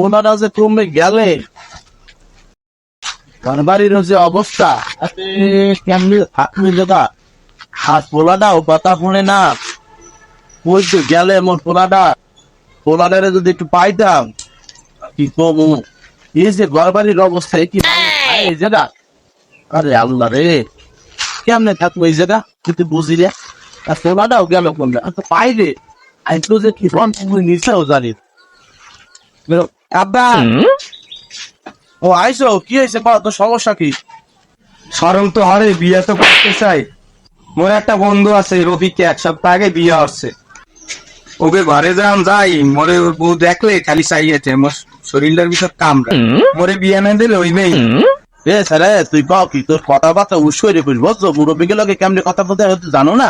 পোলাটা যে কমে গেলে বাড়ির যে অবস্থা কেমনি থাকবে দাদা আর পোলাটাও কথা শুনে না বলছে গেলে এমন পোলাটারে যদি একটু পাইতাম কি কমু এই যে ঘর বাড়ির অবস্থা কি এই জায়গা আরে আল্লাহ রে কেমনে থাকবো এই জায়গা কিন্তু বুঝি রে আর পোলাটাও গেল কোনটা পাইরে আইতো যে কি ফোন নিচেও জানি আব্বা ও আইসো কি হয়েছে তো সমস্যা কি সরম তো হরে বিয়ে তো করতে চাই। মোর একটা বন্ধু আছে রবিকে, এক সপ্তাহ আগে বিয়ে হচ্ছে। ওকে ঘরে যাই মোরে ওর বউ দেখলে খালি চাইয়েছে মোর শরীরটার ভিতর কামড়া, মোরে বিয়ে না দিলে ওই মেয়ে এ স্যার তুই পাও কি তোর কথাবার্তা উৎসরে করিস বুঝছো মুরব্বীকে লোকে কেমনি কথা বলতে হয়তো জানো না।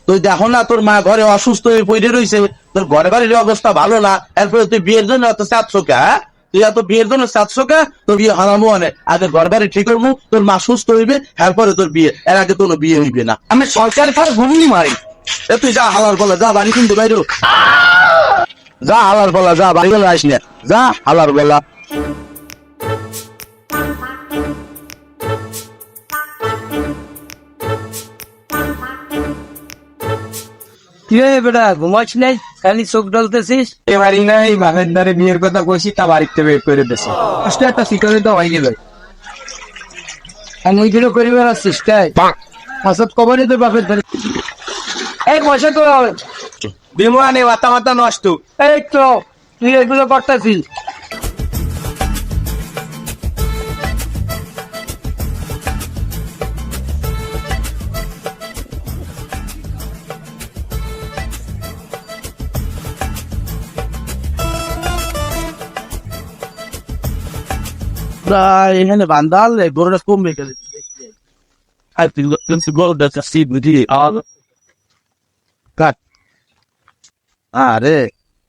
তুই দেখো না তোর মা ঘরে অসুস্থ হয়ে পড়ে রয়েছে, তোর ঘরে বাড়ির অবস্থা ভালো না, এরপরে তুই বিয়ের জন্য এত চাচ্ছো কে? তুই এত বিয়ের জন্য চাচ্ছো কে? তোর বিয়ে হারামো অনেক আগে ঘর বাড়ি ঠিক করবো, তোর মা সুস্থ হইবে, এরপরে তোর বিয়ে, এর আগে তোর বিয়ে হইবে না। আমি সরকার ফার ঘুমলি মারি। এ তুই যা হালার বলা যা বাড়ি কিন্তু বাইরো যা হালার বলা যা বাড়ি গেলে আসি না যা হালার বলা। কি রে বেটা ঘুমাচ্ছি নাই খালি চোখ ডলতেছিস? এবারই না এই বাপের দ্বারে বিয়ের কথা কইছি তা বাড়িতে বের করে দিয়েছে। ফার্স্টে একটা শিকারে তো হয়ে গেল। আমি ওইগুলো করি বেড়াচ্ছিস তাই হাসত কবরে তোর বাপের ধরে এই পয়সা তো বিমানে মাথা মাথা নষ্ট। এই তো তুই এগুলো করতেছিস প্রায় এখানে বান্দাল গরুটা কমবে গেলে গরুটা চাষি বুঝি কাট আরে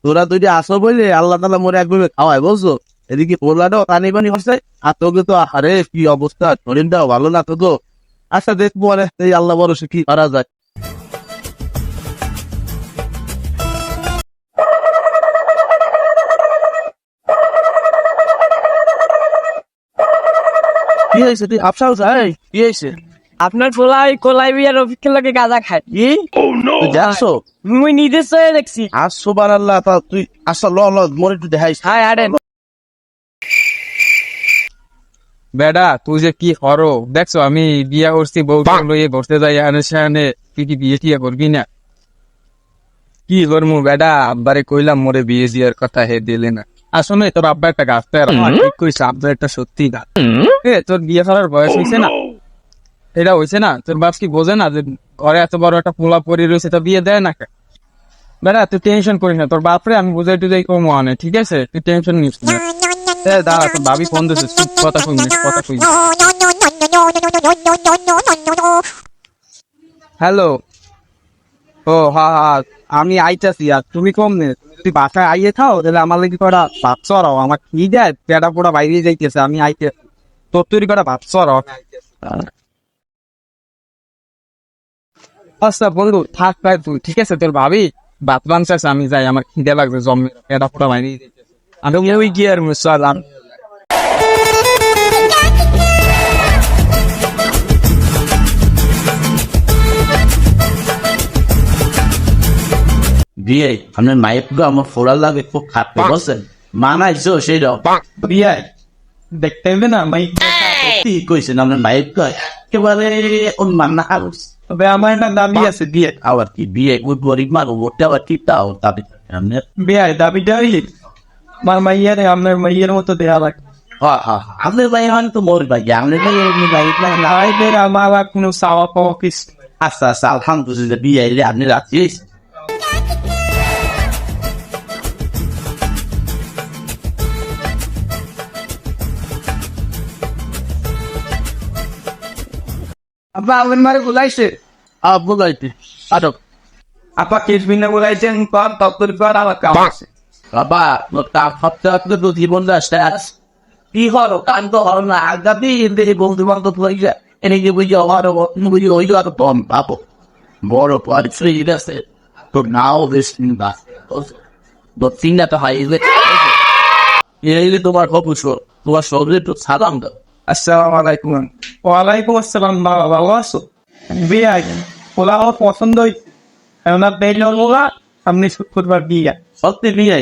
তোরা তুই আসো বলে আল্লাহ তালা মরে একভাবে খাওয়ায় বলছো, এদিকে পোলাটাও টানি বানি হচ্ছে আর তোকে তো আরে কি অবস্থা শরীরটাও ভালো না তো তো। আচ্ছা দেখবো মানে এই আল্লাহ ভরসে কি করা যায়। কি হয়েছে তুই আফসাও যাই কি হয়েছে? আপনার কোলাই বিয়ার অপেক্ষা লাগে গাঁজা খায় কি তুই যাচ্ছো? মুই নিজে চয়ে দেখছি। আসছো বার আল্লাহ তা তুই আসা ল মরে একটু দেখাইস। হায় আরেন বেডা তুই যে কি হরো দেখছো, আমি বিয়া করছি বউ লইয়ে বসতে যাই আনে সেখানে তুই কি বিয়ে টিয়া করবি না? কি করবো বেডা, আব্বারে কইলাম মোরে বিয়ে দিয়ার কথা, হে দিলে না। আসলে তোর আব্বা একটা গাছ ঠিক কইছে, আব্বার একটা সত্যি গাছ। তোর বিয়ে করার বয়স হয়েছে না, এটা হয়েছে না, তোর বাপ কি বোঝে না যে ঘরে এত বড় একটা পোলা পরি রয়েছে তো বিয়ে দেয় না? বেড়া তুই টেনশন করিস না, তোর বাপরে আমি বুঝাই টুজাই কমো আনে, ঠিক আছে? তুই টেনশন নিস না। দাঁড়া তোর ভাবি ফোন দিচ্ছে, কথা কই কথা কই। হ্যালো, ও হ্যাঁ আমি আইতাছি, আর তুমি কম নে, তুই বাসায় আইয়ে থাও তাহলে আমার লাগি কটা ভাত চড়াও, আমার কি যায় পেটা পোড়া বাইরে যাইতেছে, আমি আইতে তোর তৈরি কটা ভাত চড়াও। আচ্ছা বন্ধু থাক প্রায় তুই, ঠিক আছে? তোর ভাবি ভাত বানছে, আমি যাই, আমার খিদে লাগবে জমে, পেটা পোড়া বাইরে যাইতেছে, আমি ওই গিয়ে আর মুসালাম। বিয়ে আপনার মায়ের পুরো আমার ফোড়ার লাগে খুব খাপে বলছেন মানাইছো সেই বিয়ে দেখতে হবে না মাই কি কইছেন আপনার মায়ের কয় একেবারে ওর মান্না হাউস। তবে আমার একটা দাবি আছে বিয়ে। আবার কি বিয়ে ওই গরিব মানুষ ওটা আবার কি তাও দাবি আপনার বিয়ে দাবিটা হইলে আমার মাইয়ারে আপনার মাইয়ের মতো দেয়া লাগে। হ্যাঁ হ্যাঁ আপনার ভাই মানে তো মোর ভাই আপনার ভাই এমনি ভাই ভাইদের আমার আর কোনো চাওয়া পাওয়া কিছু। আচ্ছা আচ্ছা আলহামদুলিল্লাহ বিয়ে এলে আপনি রাত্রি হয়েছে। আপা আমার মারে বুঝাইছে বুঝাইতে আটক আপা কেসবিনা বুঝাইছেন কর তত্তর কর আমার কাম আছে। বাবা তার সপ্তাহে তো জীবন শেষ কি হলো কান্ত হলো না আগামী বন্ধু বান্ধব হয়ে এনে যে বুঝি হওয়ারও বুঝি হইল আর কম পাবো বড় পরিচয় আছে তো নাও বেশ চিন্তা তো হয় এই যে তোমার অবসর, তোমার সবজি একটু সালাম দাও। আসসালামু আলাইকুম। ওয়ালাইকুম আসসালাম, বাবা ভালো আছো? বিয়ে ওলা আমার পছন্দ হয়েছে, বেল আপনি শুক্রবার বিয়ে। সত্যি নিয়ে